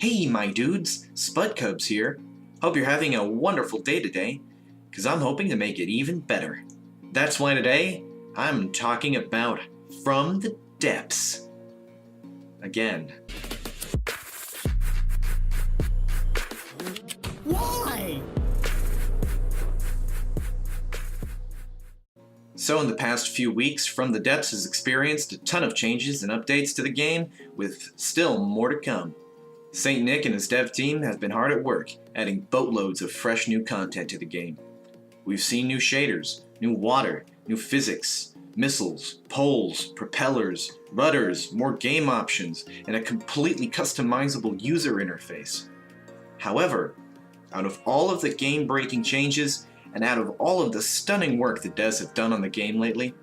Hey my dudes, Spud Cubs here. Hope you're having a wonderful day today, because I'm hoping to make it even better. That's why today, I'm talking about From the Depths. Again. Why? So in the past few weeks, From the Depths has experienced a ton of changes and updates to the game, with still more to come. St. Nick and his dev team have been hard at work, adding boatloads of fresh new content to the game. We've seen new shaders, new water, new physics, missiles, poles, propellers, rudders, more game options, and a completely customizable user interface. However, out of all of the game-breaking changes, and out of all of the stunning work the devs have done on the game lately,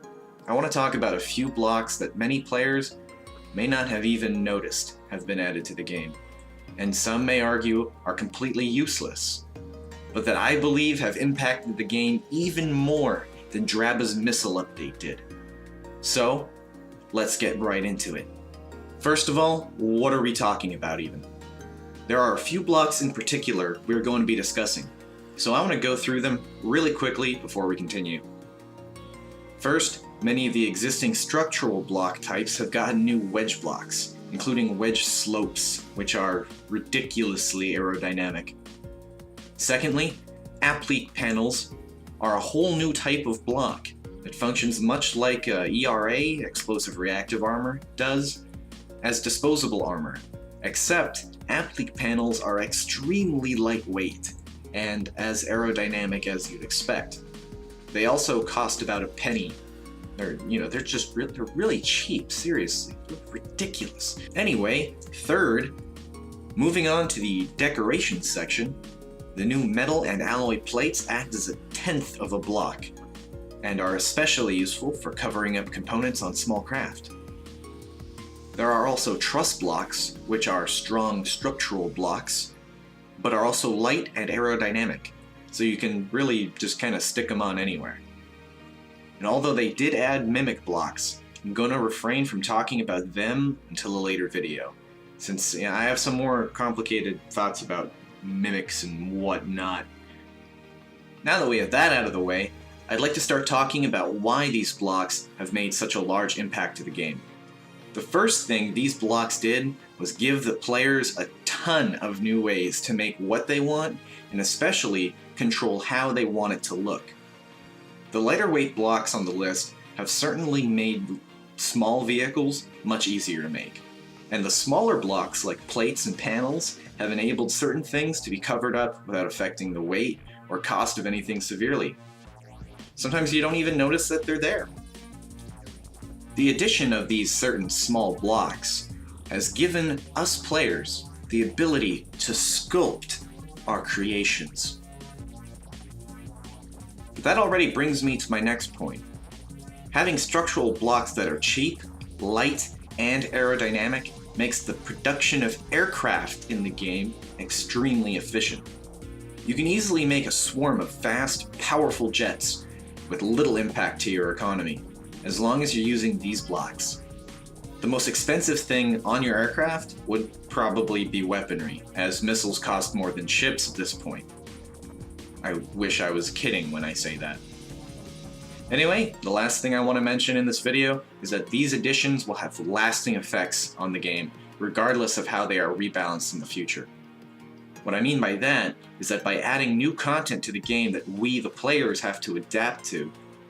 I want to talk about a few blocks that many players may not have even noticed have been added to the game, and some may argue are completely useless, but that I believe have impacted the game even more than Draba's missile update did. So, let's get right into it. First of all, what are we talking about even? There are a few blocks in particular we're going to be discussing, so I want to go through them really quickly before we continue. First, many of the existing structural block types have gotten new wedge blocks, including wedge slopes, which are ridiculously aerodynamic. Secondly, applique panels are a whole new type of block that functions much like ERA, explosive reactive armor, does as disposable armor, except applique panels are extremely lightweight and as aerodynamic as you'd expect. They also cost about a penny. They're really cheap, seriously. They're ridiculous. Anyway, third, moving on to the decorations section, the new metal and alloy plates act as a tenth of a block, and are especially useful for covering up components on small craft. There are also truss blocks, which are strong structural blocks, but are also light and aerodynamic, so you can really just kind of stick them on anywhere. And although they did add mimic blocks, I'm going to refrain from talking about them until a later video, since I have some more complicated thoughts about mimics and whatnot. Now that we have that out of the way, I'd like to start talking about why these blocks have made such a large impact to the game. The first thing these blocks did was give the players a ton of new ways to make what they want, and especially control how they want it to look. The lighter weight blocks on the list have certainly made small vehicles much easier to make, and the smaller blocks like plates and panels have enabled certain things to be covered up without affecting the weight or cost of anything severely. Sometimes you don't even notice that they're there. The addition of these certain small blocks has given us players the ability to sculpt our creations. But that already brings me to my next point. Having structural blocks that are cheap, light, and aerodynamic makes the production of aircraft in the game extremely efficient. You can easily make a swarm of fast, powerful jets with little impact to your economy, as long as you're using these blocks. The most expensive thing on your aircraft would probably be weaponry, as missiles cost more than ships at this point. I wish I was kidding when I say that. Anyway, the last thing I want to mention in this video is that these additions will have lasting effects on the game, regardless of how they are rebalanced in the future. What I mean by that is that by adding new content to the game that we, the players, have to adapt to,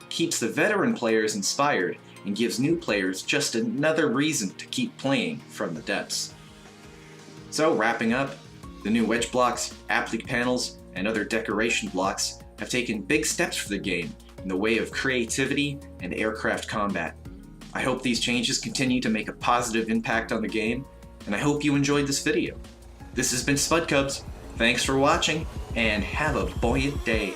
keeps the veteran players inspired and gives new players just another reason to keep playing From the Depths. So, wrapping up, the new wedge blocks, applique panels, and other decoration blocks have taken big steps for the game in the way of creativity and aircraft combat. I hope these changes continue to make a positive impact on the game, and I hope you enjoyed this video. This has been Spud Cubs. Thanks for watching, and have a buoyant day.